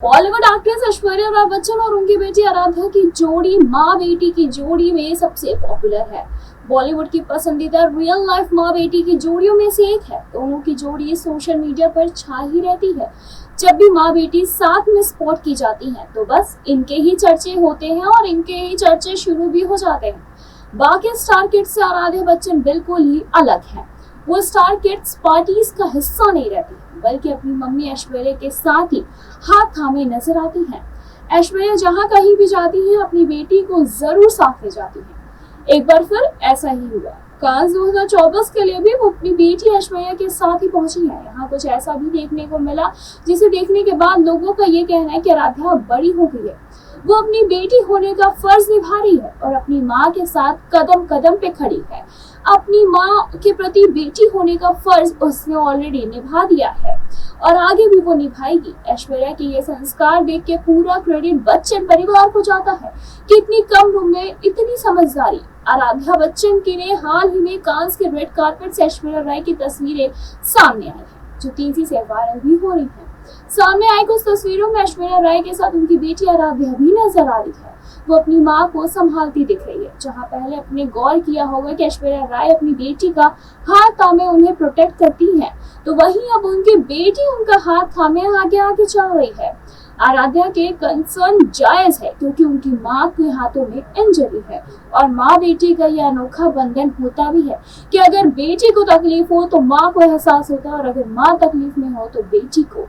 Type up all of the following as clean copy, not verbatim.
Bollywood actress Aishwarya Rai Bachchan और उनकी बेटी आराध्या की जोड़ी माँ बेटी की जोड़ी में सबसे पॉपुलर है। बॉलीवुड की पसंदीदा रियल लाइफ माँ बेटी की जोड़ियों में से एक है। दोनों की जोड़ी सोशल मीडिया पर छा ही रहती है। जब भी माँ बेटी साथ में स्पॉट की जाती हैं, तो बस इनके ही चर्चे होते हैं और इनके ही चर्चे शुरू भी हो जाते हैं। बाकी स्टार किड्स से आराध्या बच्चन बिल्कुल ही अलग है। वो स्टार किड्स पार्टीज का हिस्सा नहीं रहती, बल्कि अपनी मम्मी ऐश्वर्या के साथ ही हाथ थामे नजर आती हैं। ऐश्वर्या जहां कहीं भी जाती है, अपनी बेटी को जरूर साथ ले जाती है। एक बार फिर ऐसा ही हुआ। कांस 2024 के लिए भी वो अपनी बेटी ऐश्वर्या के साथ ही पहुंची है। यहाँ कुछ ऐसा भी देखने को मिला, जिसे देखने के बाद लोगों का ये कहना है कि आराध्या बड़ी हो गई है। वो अपनी बेटी होने का फर्ज निभा रही है और अपनी माँ के साथ कदम कदम पे खड़ी है। अपनी माँ के प्रति बेटी होने का फर्ज उसने ऑलरेडी निभा दिया है और आगे भी वो निभाएगी। ऐश्वर्या के ये संस्कार देख के पूरा क्रेडिट बच्चन परिवार को जाता है कि इतनी कम उम्र में इतनी समझदारी। आराध्या बच्चन की ने हाल ही में कांस के रेड कार्पेट से ऐश्वर्या राय की तस्वीरें सामने आई हैं, जो तेजी से वायरल भी हो रही हैं। सामने आई कुछ तस्वीरों में ऐश्वर्या राय के साथ उनकी बेटी आराध्या भी नजर आ रही है। वो अपनी माँ को संभालती दिख रही है। जहाँ पहले आपने गौर किया होगा कि ऐश्वर्या राय अपनी बेटी का हाथ थामे उन्हें प्रोटेक्ट करती है, तो वहीं अब उनकी बेटी उनका हाथ थामे आगे आगे चल रही है। आराध्या के कंसर्न जायज है, क्योंकि उनकी माँ के हाथों में इंजरी है और माँ बेटी का यह अनोखा बंधन होता भी है कि अगर बेटी को तकलीफ हो तो माँ को एहसास होता है, और अगर माँ तकलीफ में हो तो बेटी को।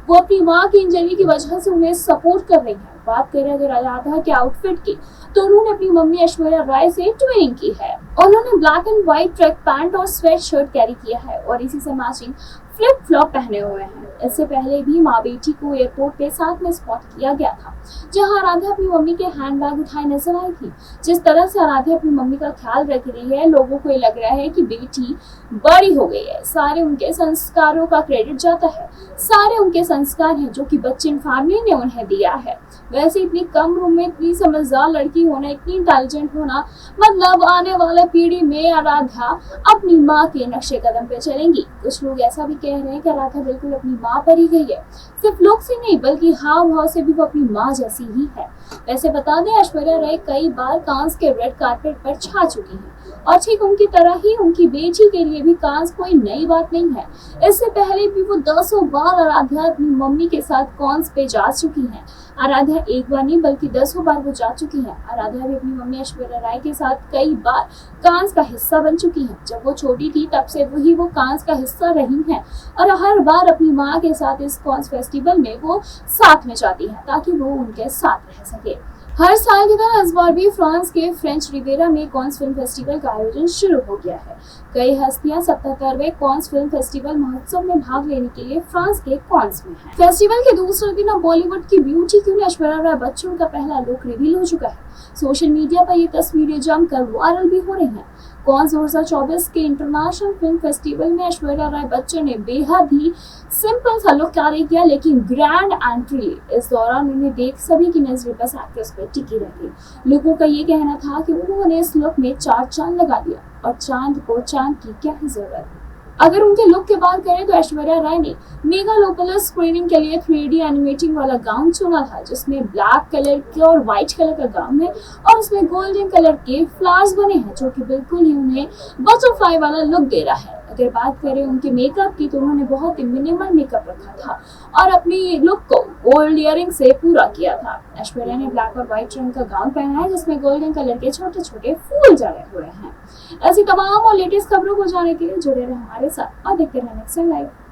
वो अपनी माँ की इंजरी की वजह से उन्हें सपोर्ट कर रही है। बात करें अगर आराध्या के आउटफिट की, तो उन्होंने अपनी मम्मी ऐश्वर्या राय से ट्विनिंग की है। उन्होंने black and white track pant और स्वेट शर्ट कैरी किया है और इसी से मैचिंग फ्लिप फ्लॉप पहने हुए हैं। इससे पहले भी माँ बेटी को एयरपोर्ट पे साथ में स्पॉट किया गया था, जहां आराध्या अपनी मम्मी के हैंडबैग उठाए नजर आई थी। जिस तरह से आराध्या अपनी मम्मी का ख्याल रख रही है, लोगों को ये लग रहा है कि बेटी बड़ी हो गई है। सारे उनके संस्कारों का क्रेडिट जाता है, सारे उनके संस्कार हैं जो कि बच्चन फैमिली ने उन्हें दिया है। वैसे इतनी कम उम्र में इतनी समझदार लड़की होना, इतनी इंटेलिजेंट होना, मतलब आने वाले पीढ़ी में आराध्या अपनी माँ के नक्शे कदम पे चलेंगी। कुछ लोग ऐसा भी कह रहे हैं कि आराध्या बिल्कुल अपनी माँ पर ही गई है। सिर्फ लुक से नहीं, बल्कि हाव भाव से भी वो अपनी माँ जैसी ही है। वैसे बता दें, ऐश्वर्या राय कई बार कांस के रेड कार्पेट पर छा चुकी हैं और ठीक उनकी तरह ही उनकी बेटी के लिए भी कांस कोई नई बात नहीं है। इससे पहले भी वो दसों बार आराध्या अपनी मम्मी के साथ कांस पे जा चुकी हैं। आराध्या एक बार नहीं बल्कि दसों बार वो जा चुकी है। आराध्या भी अपनी मम्मी ऐश्वर्या राय के साथ कई बार कांस का हिस्सा बन चुकी है। जब वो छोटी थी तब से वही वो कांस का हिस्सा रही हैं और हर बार अपनी माँ के साथ इस कांस फेस्टिवल में वो साथ में जाती है, ताकि वो उनके साथ रह सके। हर साल की तरह इस बार भी फ्रांस के फ्रेंच रिवेरा में कांस फिल्म फेस्टिवल का आयोजन शुरू हो गया है। कई हस्तियां 77वें कांस फिल्म फेस्टिवल महोत्सव में भाग लेने के लिए फ्रांस के कांस में हैं। फेस्टिवल के दूसरे दिन अब बॉलीवुड की ब्यूटी क्वीन ऐश्वर्या राय बच्चन का पहला लुक रिवील हो चुका है। सोशल मीडिया पर ये तस्वीरें जमकर वायरल भी हो रही हैं। कांस 2024 के इंटरनेशनल फिल्म फेस्टिवल में ऐश्वर्या राय बच्चन ने बेहद ही सिंपल सा लुक कैरी किया, लेकिन ग्रैंड एंट्री ली। इस दौरान उन्हें देख सभी की नजरें बस एक्ट्रेस पर टिकी रही। लोगों का ये कहना था कि उन्होंने इस लुक में 4 चांद लगा दिया, और चांद को चांद की क्या ही जरूरत है। अगर उनके लुक की बात करें तो ऐश्वर्या राय ने मेगालोपोलिस स्क्रीनिंग के लिए 3D एनिमेटिंग वाला गाउन चुना था, जिसमें ब्लैक कलर के और व्हाइट कलर का गाउन है और उसमें गोल्डन कलर के फ्लावर्स बने हैं, जो कि बिल्कुल ही उन्हें बटरफ्लाई वाला लुक दे रहा है। अगर बात करें उनके मेकअप की, तो उन्होंने बहुत ही मिनिमल मेकअप रखा था और अपनी लुक को गोल्ड इयरिंग से पूरा किया था। ऐश्वर्या ने ब्लैक और व्हाइट रंग का गाउन पहना है, जिसमें गोल्डन कलर के छोटे छोटे फूल जड़े हुए हैं। ऐसी तमाम और लेटेस्ट खबरों को जानने के लिए जुड़े रहे हमारे साथ और देखते रहें नेक्स्ट लाइव।